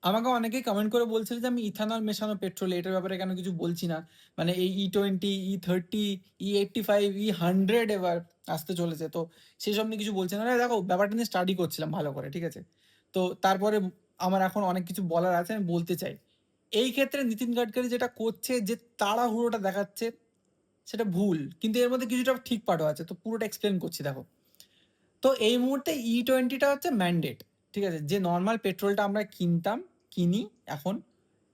আমাকে অনেকেই কমেন্ট করে বলছিল যে আমি ইথানল মেশানো পেট্রোল এটার ব্যাপারে কেন কিছু বলছি না। মানে এই E20, E30, E85, E100 এবার আসতে চলেছে। তো সেসব নিয়ে কিছু বলছি না। আরে দেখো ব্যাপারটা নিয়ে স্টাডি করছিলাম ভালো করে, ঠিক আছে? তো তারপরে আমার এখন অনেক কিছু বলার আছে, আমি বলতে চাই। এই ক্ষেত্রে নীতিন গাডকারি যেটা করছে, যে তাড়াহুড়োটা দেখাচ্ছে, সেটা ভুল। কিন্তু এর মধ্যে কিছুটা ঠিক পার্টও আছে। তো পুরোটা এক্সপ্লেন করছি দেখো। তো এই মুহূর্তে E20টা হচ্ছে ম্যান্ডেট, ঠিক আছে? যে নর্মাল পেট্রোলটা আমরা কিনি এখন,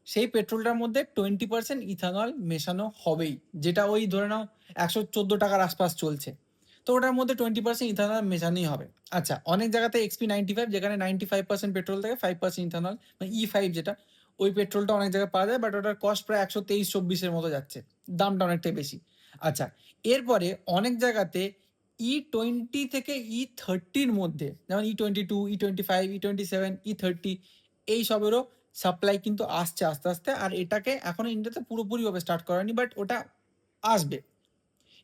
সেই পেট্রোলটার মধ্যে 20% ইথানল মেশানো হবেই। যেটা ওই ধরে নাও 114 টাকার আশপাশ চলছে। তো ওটার মধ্যে 20% ইথানল মেশানোই হবে। আচ্ছা, অনেক জায়গাতে XP95, যেখানে 95% পেট্রোল থেকে 5% ইথানল, মানে E5 যেটা, ওই পেট্রোলটা অনেক জায়গায় পাওয়া যায়, বাট ওটার কস্ট প্রায় 123-24 মতো যাচ্ছে। দামটা অনেকটাই বেশি। আচ্ছা, এরপরে অনেক জায়গাতে E20 থেকে E30-র মধ্যে, যেমন E22, E25, E27, E30, এই সবেরও সাপ্লাই কিন্তু আসছে আস্তে আস্তে। আর এটাকে এখনো ইন্ডিয়াতে পুরোপুরিভাবে স্টার্ট করেনি, বাট ওটা আসবে।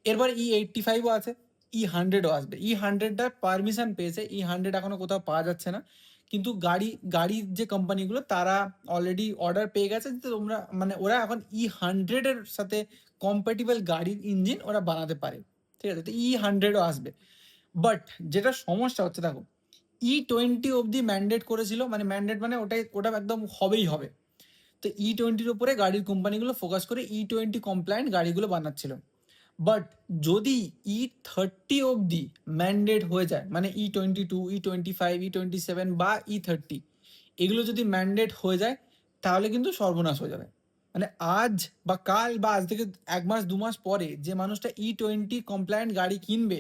এরপর E85ও আছে, E100ও আসবে। E100টার পারমিশন পেয়েছে, E100 এখনো কোথাও পাওয়া যাচ্ছে না। কিন্তু গাড়ির যে কোম্পানিগুলো, তারা অলরেডি অর্ডার পেয়ে গেছে যে তোমরা, মানে ওরা এখন E100-এর সাথে কম্প্যাটিবল গাড়ির ইঞ্জিন ওরা বানাতে পারে, ঠিক আছে? তো E100ও আসবে। বাট যেটা সমস্যা হচ্ছে দেখো, E20 অবধি ম্যান্ডেট করেছিল, মানে ম্যান্ডেট মানে ওটা একদম হবেই হবে। তো E20-র উপরে গাড়ির কোম্পানিগুলো ফোকাস করে E20 কমপ্লায়েন্ট গাড়িগুলো বানাচ্ছিল। বাট যদি E30 অবধি ম্যান্ডেট হয়ে যায়, মানে E22, E25, E27 বা E30, এগুলো যদি ম্যান্ডেট হয়ে যায়, তাহলে কিন্তু সর্বনাশ হয়ে যাবে। মানে আজ বা কাল বা আজ থেকে 1 মাস 2 মাস পরে যে মানুষটা E20 কমপ্লায়েন্ট গাড়ি কিনবে,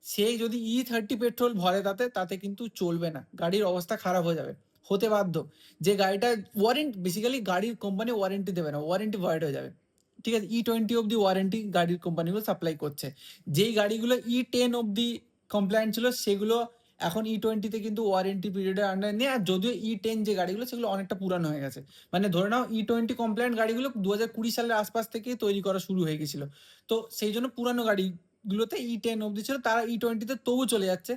সে যদি E30 পেট্রোল ভরে তাতে কিন্তু চলবে না, গাড়ির অবস্থা খারাপ হয়ে যাবে, হতে বাধ্য। যে গাড়িটা বেসিক্যালি গাড়ির কোম্পানি ওয়ারেন্টি দেবে না, ওয়ারেন্টি ভয়েড হয়ে যাবে, ঠিক আছে? E20 অবধি ওয়ারেন্টি গাড়ির কোম্পানিগুলো সাপ্লাই করছে। যেই গাড়িগুলো E10 অবধি কমপ্লায়েন্ট ছিল, সেগুলো এখন E20-তে কিন্তু ওয়ারেন্টি পিরিয়ডের আন্ডার নেই। আর যদিও E10 যে গাড়িগুলো, সেগুলো অনেকটা পুরানো হয়ে গেছে। মানে ধরে নাও E20 কমপ্লায়েন্ট গাড়িগুলো 2020 সালের আশপাশ থেকেই তৈরি করা শুরু হয়ে গেছিল। তো সেই জন্য পুরানো গাড়িগুলোতে E10 অবধি ছিল, তারা E20-তে তবু চলে যাচ্ছে।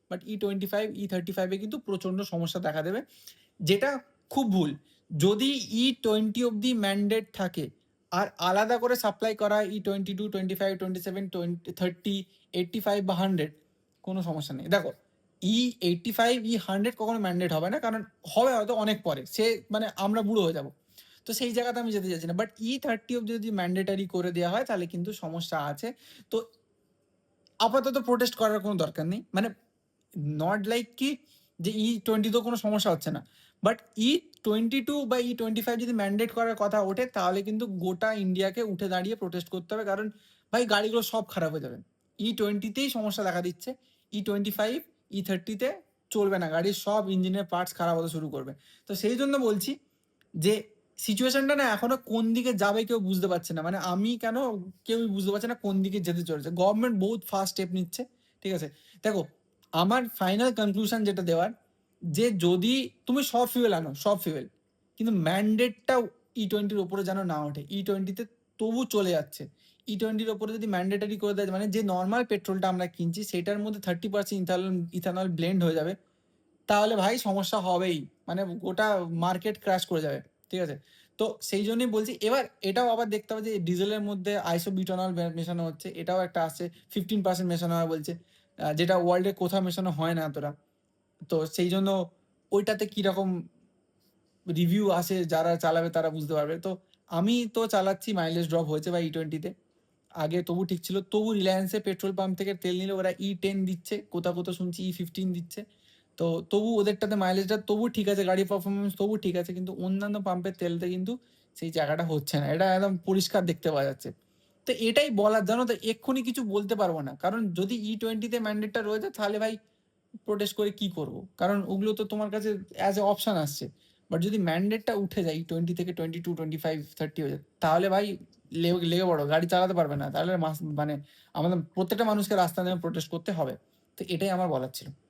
বাট E25, E35-এ কিন্তু প্রচণ্ড সমস্যা দেখা দেবে, যেটা খুব ভুল। যদি E20 অবধি ম্যান্ডেট থাকে, আর আলাদা করে সাপ্লাই করা E22, 25, 27, 30, 85 বা 100, কোনো সমস্যা নেই। দেখো, E85, E100 কখনো ম্যান্ডেট হবে না, কারণ হবে হয়তো অনেক পরে, সে মানে আমরা বুড়ো হয়ে যাব। তো সেই জায়গাতে আমি যেতে চাইছি না। বাট E30 অবধি যদি ম্যান্ডেটারি করে দেওয়া হয়, তাহলে কিন্তু সমস্যা আছে। তো আপাতত প্রোটেস্ট করার কোনো দরকার নেই। মানে নট লাইক কি যে E20 তো কোনো সমস্যা হচ্ছে না। বাট E22 বা E25 যদি ম্যান্ডেট করার কথা ওঠে, তাহলে কিন্তু গোটা ইন্ডিয়াকে উঠে দাঁড়িয়ে প্রোটেস্ট করতে হবে। কারণ ভাই গাড়িগুলো সব খারাপ হয়ে যাবে। E20-তেই সমস্যা দেখা দিচ্ছে। E25, E30-তে চলবে না। গাড়ির সব ইঞ্জিনের পার্টস খারাপ হতে শুরু করবে। তো সেই জন্য বলছি যে সিচুয়েশনটা না এখনো কোন দিকে যাবে কেউ বুঝতে পারছে না। মানে আমি কেন, কেউই বুঝতে পারছে না কোন দিকে যেতে চলেছে। গভর্নমেন্ট বহুত ফাস্ট স্টেপ নিচ্ছে, ঠিক আছে? দেখো, আমার ফাইনাল কনক্লুশন যেটা দেওয়ার, যে যদি তুমি সব ফিউয়েল আনো, সব ফিউয়েল, কিন্তু ম্যান্ডেটটা E20-র ওপরে যেন না ওঠে। E20-তে তবু চলে যাচ্ছে। E20-র ওপরে যদি ম্যান্ডেটারি করে দেয়, মানে যে নর্মাল পেট্রোলটা আমরা কিনছি সেটার মধ্যে 30% ইথানল ব্লেন্ড হয়ে যাবে, তাহলে ভাই সমস্যা হবেই। মানে গোটা মার্কেট ক্র্যাশ করে যাবে, ঠিক আছে? তো সেই জন্যই বলছি। এবার এটাও আবার দেখতে হবে যে ডিজেলের মধ্যে আইসোবিউটানল মেশানো হচ্ছে, এটাও একটা আসছে। 15% মেশানো হয় বলছে, যেটা ওয়ার্ল্ডে কোথাও মেশানো হয় না এতটা। তো সেই জন্য ওইটাতে কিরকম রিভিউ আসে, যারা চালাবে তারা বুঝতে পারবে। তো আমি তো চালাচ্ছি, মাইলেজ ড্রপ হয়েছে বা E20-তে। আগে তবু ঠিক ছিল, তবু রিলায়েন্সে পেট্রোল পাম্প থেকে তেল নিলে ওরা E10 দিচ্ছে, কোথাও কোথাও শুনছি E15 দিচ্ছে। তো তবু ওদেরটাতে মাইলেজটা তবু ঠিক আছে, গাড়ির পারফরমেন্স তবু ঠিক আছে, কিন্তু অন্যান্য পাম্পের তেলতে কিন্তু সেই জায়গাটা হচ্ছে না। এটা একদম পরিষ্কার দেখতে পাওয়া যাচ্ছে। তো এটাই বলার, জানো তো, এক্ষুনি কিছু বলতে পারবো না, কারণ যদি E20-তে ম্যান্ডেটটা রয়েছে, তাহলে ভাই প্রোটেস্ট করে কি করব? কারণ ওগুলো তো তোমার কাছে অ্যাজ এ অপশন আসছে। বাট যদি ম্যান্ডেটটা উঠে যায় E20 থেকে 22, 25, 30 হয়ে যায়, তাহলে ভাই লেগে পড়ো, গাড়ি চালাতে পারবে না। তাহলে মানে আমাদের প্রত্যেকটা মানুষকে রাস্তা নেমে প্রোটেস্ট করতে হবে। তো এটাই আমার বলার ছিল।